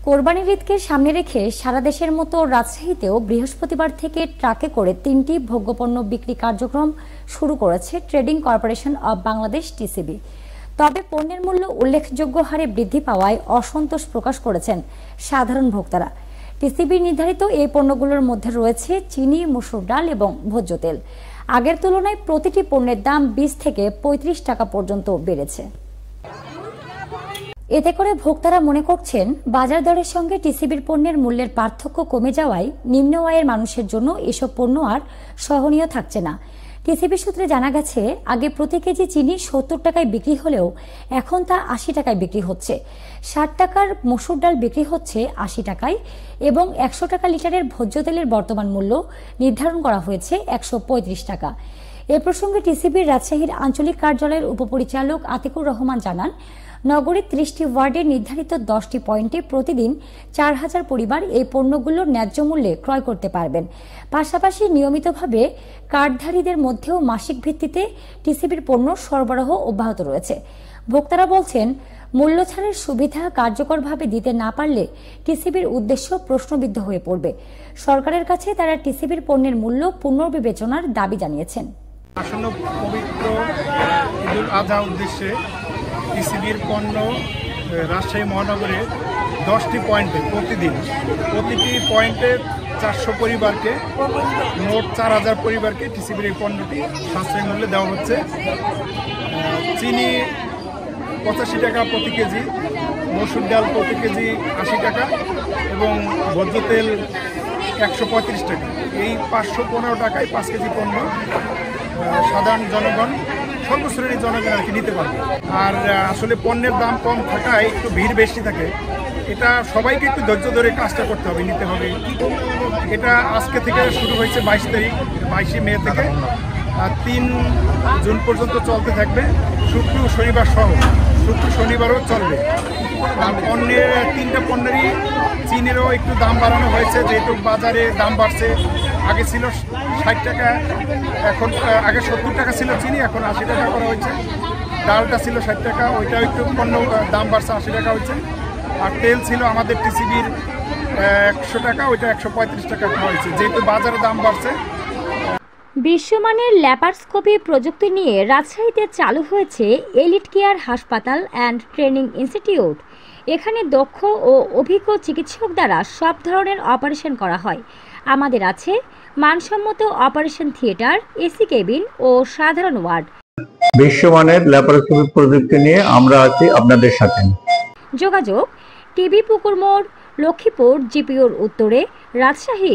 কোরবানির ঈদকে সামনে রেখে সারা দেশের মতো রাজশাহীতেও বৃহস্পতিবার থেকে ট্রাকে করে ৩টি ভোগ্যপণ্য বিক্রি কার্যক্রম শুরু করেছে trading corporation of Bangladesh TCB. তবে পণ্যের মূল্য উল্লেখযোগ্য হারে বৃদ্ধি পাওয়ায় অসন্তোষ প্রকাশ করেছেন সাধারণ ভোক্তারা। টিসিবির নির্ধারিত এই পণ্যগুলোর মধ্যে রয়েছে চিনি, মসুর ডাল এবং ভোজ্য তেল। আগের তুলনায় প্রতিটি পণ্যের দাম ২০ থেকে ৩৫ টাকা পর্যন্ত বেড়েছে। এতে করে ভোক্তারা মনে করছেন বাজার দরের সঙ্গে টিসিবির পণ্যের মূল্যের পার্থক্য কমে যাওয়ায় নিম্ন আয়ের মানুষের জন্য এসব পণ্য আর সহনীয় থাকছে না। টিসিবি সূত্রে জানা গেছে, আগে প্রতি কেজি চিনি ৭০ টাকায় বিক্রি হলেও এখন তা ৮০ টাকায় বিক্রি হচ্ছে। ৬০ টাকার মসুর ডাল বিক্রি হচ্ছে ৮০ টাকায় এবং ১০০ টাকা লিটারের ভোজ্য তেলের বর্তমান মূল্য নির্ধারণ করা হয়েছে ১৩৫ টাকা। এ প্রসঙ্গে টিসিবির রাজশাহীর আঞ্চলিক কার্যালয়ের উপপরিচালক আতিকুর রহমান জানান, নগরীর ৩০টি ওয়ার্ডে নির্ধারিত ১০টি পয়েন্টে প্রতিদিন ৪,০০০ পরিবার এই পণ্যগুলো ন্যায্য মূল্যে ক্রয় করতে পারবেন। পাশাপাশি নিয়মিতভাবে কার্ডধারীদের মধ্যেও মাসিক ভিত্তিতে টিসিবির পণ্য সরবরাহ অব্যাহত রয়েছে। ভোক্তারা বলছেন, মূল্য ছাড়ের সুবিধা কার্যকরভাবে দিতে না পারলে টিসিবির উদ্দেশ্য প্রশ্নবিদ্ধ হয়ে পড়বে। সরকারের কাছে তারা টিসিবির পণ্যের মূল্য পুনর্বিবেচনার দাবি জানিয়েছেন। আসন্ন পবিত্র ঈদুল আজহা উদ্দেশ্যে টিসিবির পণ্য রাজশাহী মহানগরে 10টি পয়েন্টে প্রতিটি পয়েন্টে ৪০০ পরিবারকে, মোট ৪,০০০ পরিবারকে টিসিবির এই পণ্যটি সাশ্রয়ী মূল্যে দেওয়া হচ্ছে। চিনি ৮৫ টাকা প্রতি কেজি, মসুর ডাল প্রতি কেজি ৮০ টাকা এবং ভোজ্য তেল ১৩৫ টাকা। এই ৫১৫ টাকায় ৫ কেজি পণ্য সাধারণ জনগণ, সর্বশ্রেণীর জনগণ আর কি নিতে পারবে। আর আসলে পণ্যের দাম কম থাকায় একটু ভিড় বেশি থাকে। এটা সবাইকে একটু ধৈর্য ধরে কাজটা করতে হবে, নিতে হবে। এটা আজকে থেকে শুরু হয়েছে ২২ তারিখ, ২২শে মে থেকে ৩ জুন পর্যন্ত চলতে থাকবে। শুক্র শনিবার সহ, শুক্র শনিবারও চলবে। আর পণ্যের ৩টা পণ্যেরই চিনিরও একটু দাম বাড়ানো হয়েছে, যেহেতু বাজারে দাম বাড়ছে। আগে ছিল ৬০ টাকা, এখন আগে ৭০ টাকা ছিল চিনি, এখন ৮০ টাকা করা হয়েছে। ডালটা ছিল ৬০ টাকা, ওইটাও একটু পণ্য দাম বাড়ছে, ৮০ টাকা হয়েছে। আর তেল ছিল আমাদের টিসিবির ১০০ টাকা, ওইটা ১৩৫ টাকা হয়েছে, যেহেতু বাজারে দাম বাড়ছে। বিশ্বমানের ল্যাপারস্কোপি প্রযুক্তি নিয়ে রাজশাহীতে চালু হয়েছে এলিট কেয়ার হাসপাতাল অ্যান্ড ট্রেনিং ইনস্টিটিউট। এখানে দক্ষ ও অভিজ্ঞ চিকিৎসক দ্বারা সব ধরনের অপারেশন করা হয়। আমাদের আছে মানসম্মত অপারেশন থিয়েটার, এসি কেবিন ও সাধারণ ওয়ার্ড। বিশ্বমানের ল্যাপারস্কোপি প্রযুক্তি নিয়ে আমরা আছি আপনাদের সাথে। যোগাযোগ টিবি পুকুর মোড়, লক্ষ্মীপুর, জিপিওর উত্তরে, রাজশাহী।